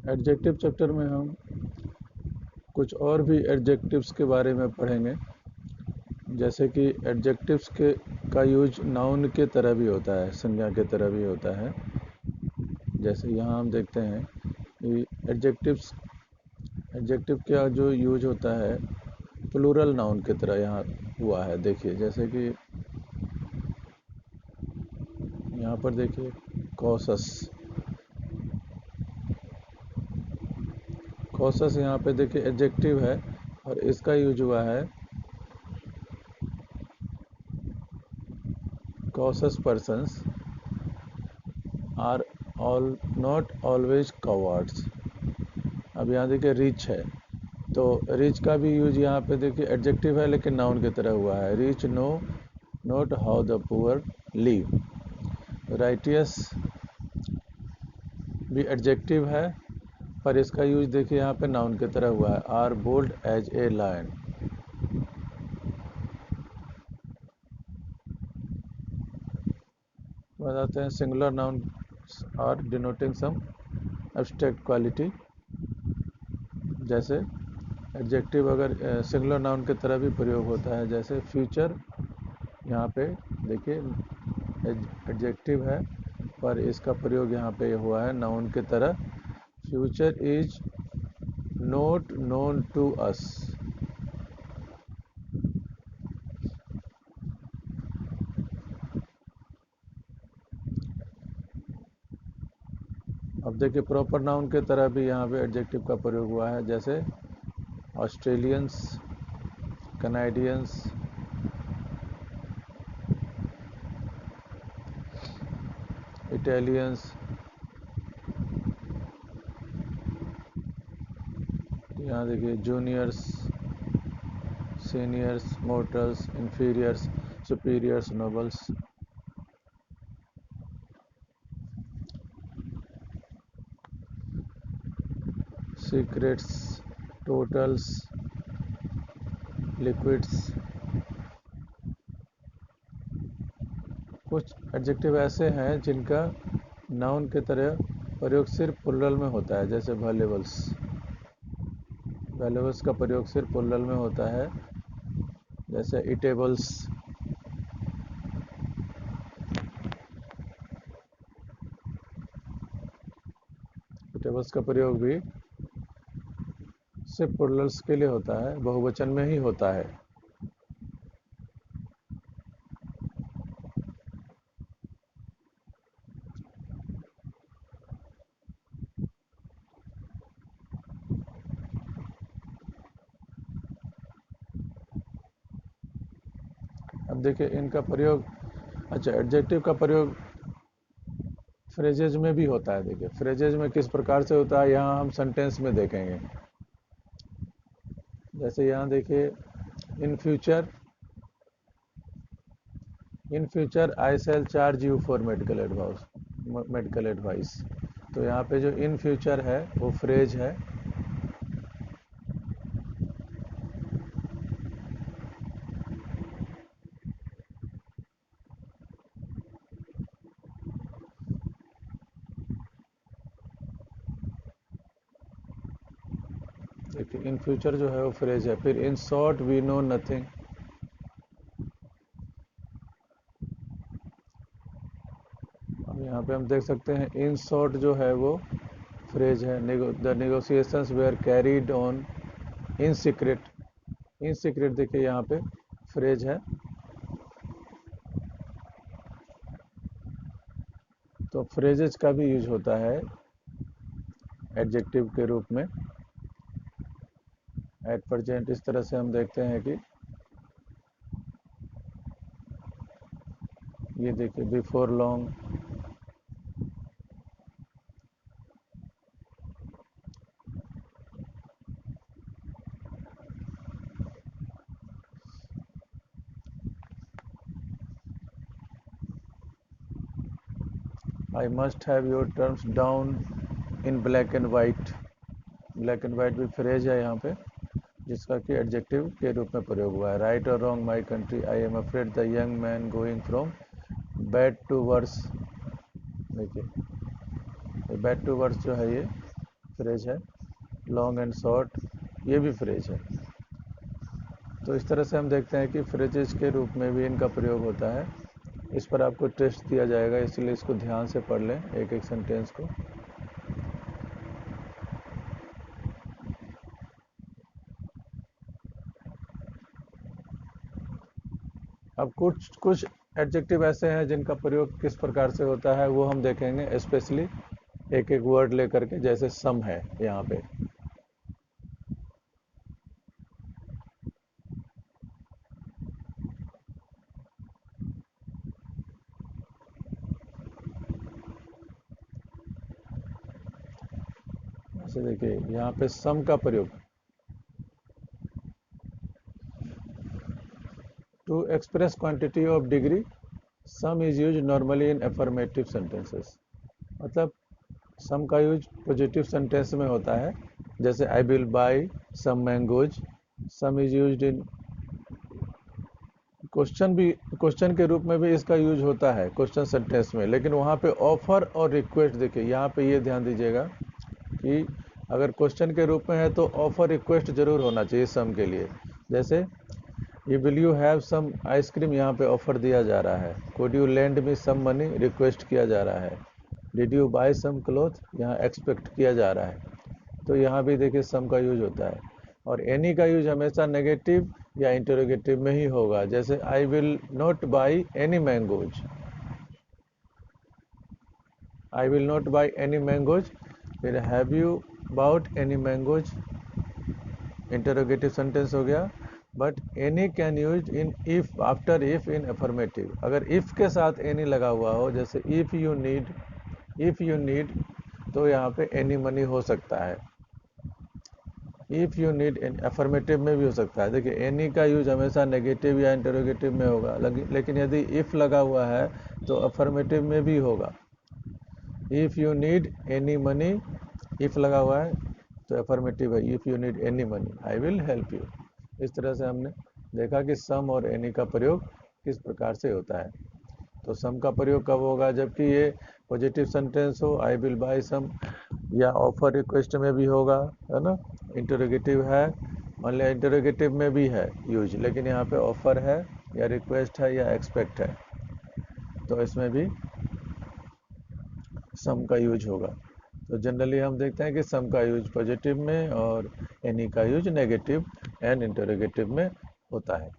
Adjective chapter में हम कुछ और भी एडजेक्टिव्स के बारे में पढ़ेंगे, जैसे कि एडजेक्टिव्स के का यूज नाउन के तरह भी होता है, संज्ञा के तरह भी होता है। जैसे यहाँ हम देखते हैं कि एडजेक्टिव का जो यूज होता है प्लूरल नाउन की तरह यहाँ हुआ है। देखिए जैसे कि यहाँ पर देखिए कॉसस, कॉसस यहाँ पे देखिए एडजेक्टिव है और इसका यूज हुआ है cautious persons are all not always cowards. अब यहाँ देखिए रिच है, तो रिच का भी यूज यहाँ पे देखिए एडजेक्टिव है लेकिन नाउन की तरह हुआ है। Rich know not how the poor live. Righteous भी एडजेक्टिव है पर इसका यूज देखिए यहाँ पे नाउन की तरह हुआ है। Are bold as a lion. बताते हैं singular noun are denoting some abstract quality. जैसे एडजेक्टिव अगर सिंगुलर नाउन की तरह भी प्रयोग होता है, जैसे फ्यूचर यहाँ पे देखिए एडजेक्टिव है पर इसका प्रयोग यहाँ पे हुआ है नाउन की तरह। Future is not known to us. अब देखिए प्रॉपर नाउन की तरह भी यहाँ पे एडजेक्टिव का प्रयोग हुआ है, जैसे ऑस्ट्रेलियंस, कनाडियंस, इटालियंस, यहाँ देखिए juniors, seniors, mortals, inferiors, superiors, nobles. Secrets, totals, liquids. कुछ एडजेक्टिव ऐसे हैं जिनका नाउन की तरह प्रयोग सिर्फ प्लूरल में होता है, जैसे वैल्यूएबल्स। वैल्यूएबल्स का प्रयोग सिर्फ प्लूरल में होता है, जैसे ईटेबल्स। ईटेबल्स का प्रयोग भी सिर्फ प्लूरल्स के लिए होता है, बहुवचन में ही होता है। अब देखिए इनका प्रयोग, अच्छा एडजेक्टिव का प्रयोग फ्रेजेज में भी होता है। देखिए फ्रेजेज में किस प्रकार से होता है, यहाँ हम सेंटेंस में देखेंगे। जैसे यहाँ देखिए in future I shall charge you for medical advice. तो यहाँ पे जो इन फ्यूचर है वो फ्रेज है। देखिए इन फ्यूचर जो है वो फ्रेज है। फिर in short we know nothing. अब यहाँ पे हम देख सकते हैं इन शॉर्ट जो है वो फ्रेज है। The negotiations were carried on in secret. In secret देखिए यहाँ पे फ्रेज है। तो फ्रेजेज का भी यूज होता है एडजेक्टिव के रूप में। एट प्रेजेंट इस तरह से हम देखते हैं कि ये देखिए before long. I must have your terms down in black and white. Black and white भी फ्रेज है यहाँ पे, जिसका कि एडजेक्टिव के रूप में प्रयोग हुआ है। Right or wrong my country, I am afraid the young man going from bad to worse. देखिए बैड टू वर्स जो है ये फ्रेज है, लॉन्ग एंड शॉर्ट ये भी फ्रेज है। तो इस तरह से हम देखते हैं कि फ्रेजेस के रूप में भी इनका प्रयोग होता है। इस पर आपको टेस्ट दिया जाएगा, इसलिए इसको ध्यान से पढ़ लें एक एक सेंटेंस को। अब कुछ कुछ एडजेक्टिव ऐसे हैं जिनका प्रयोग किस प्रकार से होता है वो हम देखेंगे, स्पेशली एक एक वर्ड लेकर के, जैसे सम है यहाँ पे। जैसे देखिए यहाँ पे सम का प्रयोग, to express quantity of degree some is use normally in affirmative sentences. मतलब सम का यूज पॉजिटिव सेंटेंस में होता है, जैसे I will buy some mangoes. Some is used in question भी, क्वेश्चन के रूप में भी इसका यूज होता है क्वेश्चन सेंटेंस में, लेकिन वहाँ पे ऑफर और रिक्वेस्ट, देखिए यहाँ पे ये ध्यान दीजिएगा कि अगर क्वेश्चन के रूप में है तो ऑफर रिक्वेस्ट जरूर होना चाहिए सम के लिए। जैसे ये will you have some ice cream, यहाँ पे ऑफर दिया जा रहा है। Could you lend me some money, request किया जा रहा है। Did you buy some cloth, यहाँ एक्सपेक्ट किया जा रहा है। तो यहाँ भी देखिए सम का यूज होता है। और एनी का यूज हमेशा नेगेटिव या इंटरोगेटिव में ही होगा, जैसे I will not buy any mangoes. I will not buy any mangoes, फिर have you bought any mangoes, interrogative sentence हो गया। But any can use in if, after if in affirmative. अगर if के साथ एनी लगा हुआ हो, जैसे इफ यू नीड, तो यहाँ पे एनी मनी हो सकता है। इफ़ यू नीड, अफर्मेटिव में भी हो सकता है। देखिए एनी का यूज हमेशा नेगेटिव या इंटरोगेटिव में होगा, लेकिन यदि इफ़ लगा हुआ है तो अफर्मेटिव में भी होगा। If you need any money, if लगा हुआ है तो अफर्मेटिव है। If you need any money I will help you. इस तरह से हमने देखा कि सम और एनी का प्रयोग किस प्रकार से होता है। तो सम का प्रयोग कब होगा, जबकि ये पॉजिटिव सेंटेंस हो, आई विल बाय सम, या ऑफर रिक्वेस्ट में भी होगा, है ना। इंटरोगेटिव है, मान लिया इंटरोगेटिव में भी है यूज, लेकिन यहाँ पे ऑफर है या रिक्वेस्ट है या एक्सपेक्ट है, तो इसमें भी सम का यूज होगा। तो जनरली हम देखते हैं कि सम का यूज पॉजिटिव में और एनी का यूज नेगेटिव एंड इंटरोगेटिव में होता है।